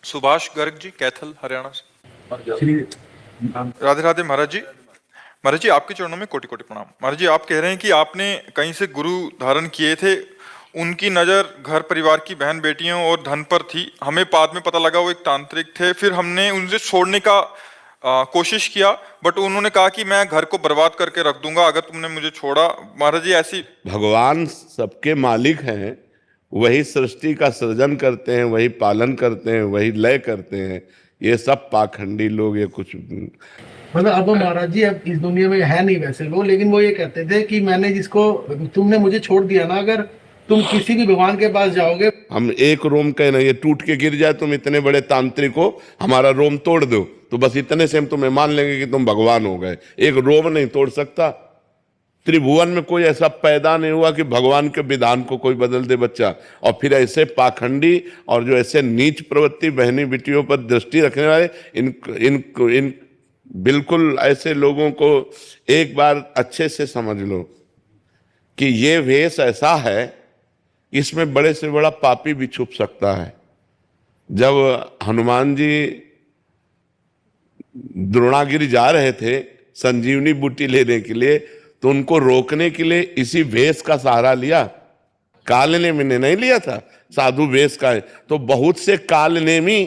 सुभाष गर्ग जी, कैथल, हरियाणा से। श्री राधे राधे महाराज जी। महाराज जी, आपके चरणों में कोटि कोटि प्रणाम। महाराज जी, आप कह रहे हैं कि आपने कहीं से गुरु धारण किए थे, उनकी नज़र घर परिवार की बहन बेटियों और धन पर थी। हमें बाद में पता लगा वो एक तांत्रिक थे। फिर हमने उनसे छोड़ने का कोशिश किया, बट उन्होंने कहा कि मैं घर को बर्बाद करके रख दूंगा अगर तुमने मुझे छोड़ा। महाराज जी, ऐसी भगवान सबके मालिक हैं, वही सृष्टि का सृजन करते हैं, वही पालन करते हैं, वही लय करते हैं। ये सब पाखंडी लोग, ये कुछ मतलब अब महाराज जी अब इस दुनिया में है नहीं वैसे वो, लेकिन वो ये कहते थे कि मैंने जिसको तुमने मुझे छोड़ दिया ना, अगर तुम किसी भी भगवान के पास जाओगे, हम एक रोम का ना ये टूट के गिर जाए, तुम इतने बड़े तांत्रिक हो, हमारा रोम तोड़ दो, तो बस इतने से हम तुम्हें मान लेंगे कि तुम भगवान हो गए। एक रोम नहीं तोड़ सकता। त्रिभुवन में कोई ऐसा पैदा नहीं हुआ कि भगवान के विधान को कोई बदल दे बच्चा। और फिर ऐसे पाखंडी और जो ऐसे नीच प्रवृत्ति बहनी बेटियों पर दृष्टि रखने वाले, इन बिल्कुल ऐसे लोगों को एक बार अच्छे से समझ लो कि ये वेश ऐसा है, इसमें बड़े से बड़ा पापी भी छुप सकता है। जब हनुमान जी द्रोणागिरी जा रहे थे संजीवनी बूटी लेने के लिए, तो उनको रोकने के लिए इसी वेश का सहारा लिया। कालनेमी ने नहीं लिया था, साधु वेश का है। तो बहुत से कालनेमी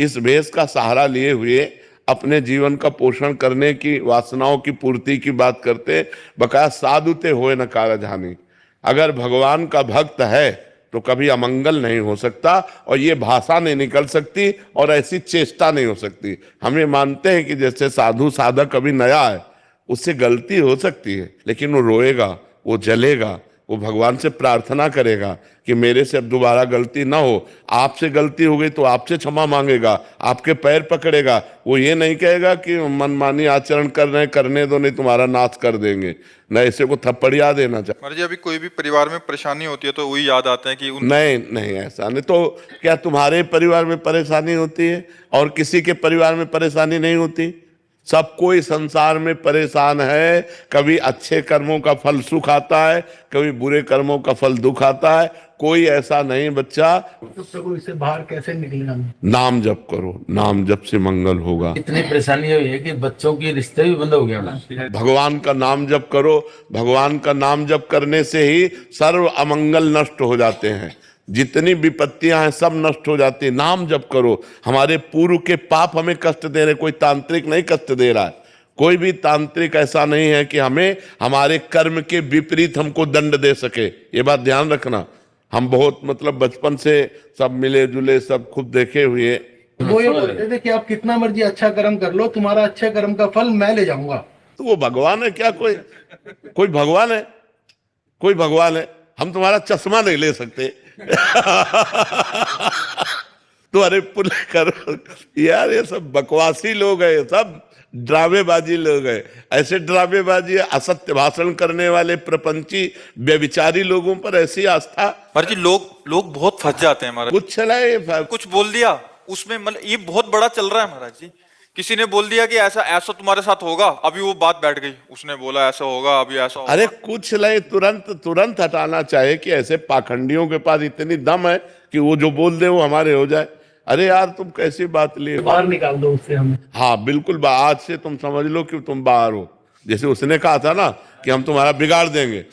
इस वेश का सहारा लिए हुए अपने जीवन का पोषण करने की, वासनाओं की पूर्ति की बात करते। बकाया साधुते होए न कारज हानि। अगर भगवान का भक्त है तो कभी अमंगल नहीं हो सकता, और ये भाषा नहीं निकल सकती, और ऐसी चेष्टा नहीं हो सकती। हम ये मानते हैं कि जैसे साधु साधक कभी नया है, उससे गलती हो सकती है, लेकिन वो रोएगा, वो जलेगा, वो भगवान से प्रार्थना करेगा कि मेरे से अब दोबारा गलती ना हो। आपसे गलती हो गई तो आपसे क्षमा मांगेगा, आपके पैर पकड़ेगा। वो ये नहीं कहेगा कि मनमानी आचरण कर रहे हैं, करने दो नहीं तुम्हारा नाश कर देंगे, न ऐसे को थप्पड़िया देना चाहिए। महाराज जी, अभी कोई भी परिवार में परेशानी होती है तो वही याद आते हैं कि नहीं नहीं, ऐसा नहीं। तो क्या तुम्हारे परिवार में परेशानी होती है और किसी के परिवार में परेशानी नहीं होती? सब कोई संसार में परेशान है। कभी अच्छे कर्मों का फल सुख आता है, कभी बुरे कर्मों का फल दुख आता है। कोई ऐसा नहीं बच्चा। तो प्रभु इससे बाहर कैसे निकलेगा? नाम जप करो, नाम जप से मंगल होगा। इतनी परेशानी हुई है कि बच्चों की रिश्ते भी बंद हो गया। भगवान का नाम जप करो। भगवान का नाम जप करने से ही सर्व अमंगल नष्ट हो जाते हैं। जितनी विपत्तियां हैं सब नष्ट हो जाती है। नाम जप करो। हमारे पूर्व के पाप हमें कष्ट दे रहे, कोई तांत्रिक नहीं कष्ट दे रहा है। कोई भी तांत्रिक ऐसा नहीं है कि हमें हमारे कर्म के विपरीत हमको दंड दे सके। ये बात ध्यान रखना। हम बहुत मतलब बचपन से सब मिले जुले, सब खुद देखे हुए। वो ये बोलते थे कि आप कितना मर्जी अच्छा कर्म कर लो, तुम्हारा अच्छे कर्म का फल मैं ले जाऊंगा। तो वो भगवान है क्या? कोई भगवान है? कोई भगवान है? हम तुम्हारा चश्मा नहीं ले सकते। तो अरे पुण्य करो यार। ये सब बकवासी लोग हैं, ये सब ड्रामेबाजी लोग हैं। ऐसे ड्रामेबाजी, असत्य भाषण करने वाले प्रपंची व्यभिचारी लोगों पर ऐसी आस्था। महाराज जी, लोग बहुत फंस जाते हैं। महाराज कुछ चलाए, कुछ बोल दिया उसमें, मतलब ये बहुत बड़ा चल रहा है महाराज जी। किसी ने बोल दिया कि ऐसा तुम्हारे साथ होगा, अभी वो बात बैठ गई। उसने बोला ऐसा होगा, अभी ऐसा होगा। अरे कुछ नहीं, तुरंत हटाना चाहिए कि ऐसे पाखंडियों के पास इतनी दम है कि वो जो बोल दे वो हमारे हो जाए। अरे यार, तुम कैसी बात लिए? बाहर निकाल दो उससे हमें। हाँ बिल्कुल, आज से तुम समझ लो कि तुम बाहर हो। जैसे उसने कहा था ना कि हम तुम्हारा बिगाड़ देंगे,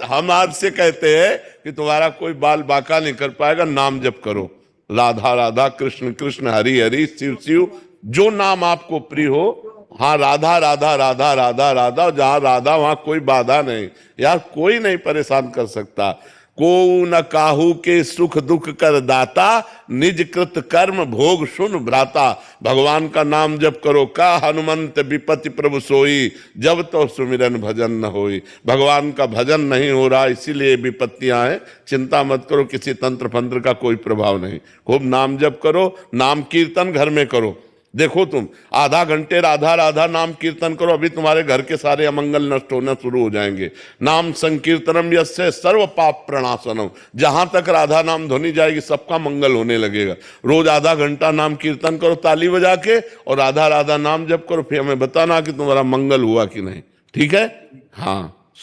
हम आज से कहते हैं कि तुम्हारा कोई बाल बाका नहीं कर पाएगा। नाम जप करो, राधा राधा, कृष्ण कृष्ण, हरि हरि, शिव शिव, जो नाम आपको प्रिय हो। हाँ, राधा राधा राधा राधा राधा, जहां राधा वहां कोई बाधा नहीं। यार कोई नहीं परेशान कर सकता। को न काहू के सुख दुख कर दाता, निज कृत कर्म भोग सुन भ्राता। भगवान का नाम जप करो। का हनुमंत विपति प्रभु सोई, जब तो सुमिरन भजन न होई। भगवान का भजन नहीं हो रहा, इसीलिए विपत्तियां हैं। चिंता मत करो, किसी तंत्र फंत्र का कोई प्रभाव नहीं। खूब नाम जप करो। नाम कीर्तन घर में करो। देखो तुम आधा घंटे राधा राधा नाम कीर्तन करो, अभी तुम्हारे घर के सारे अमंगल नष्ट होना शुरू हो जाएंगे। नाम संकीर्तनम यस्य सर्व पाप प्रणाशनम। जहां तक राधा नाम ध्वनि जाएगी सबका मंगल होने लगेगा। रोज आधा घंटा नाम कीर्तन करो ताली बजा के, और राधा राधा नाम जप करो। फिर हमें बताना कि तुम्हारा मंगल हुआ कि नहीं। ठीक है? हाँ।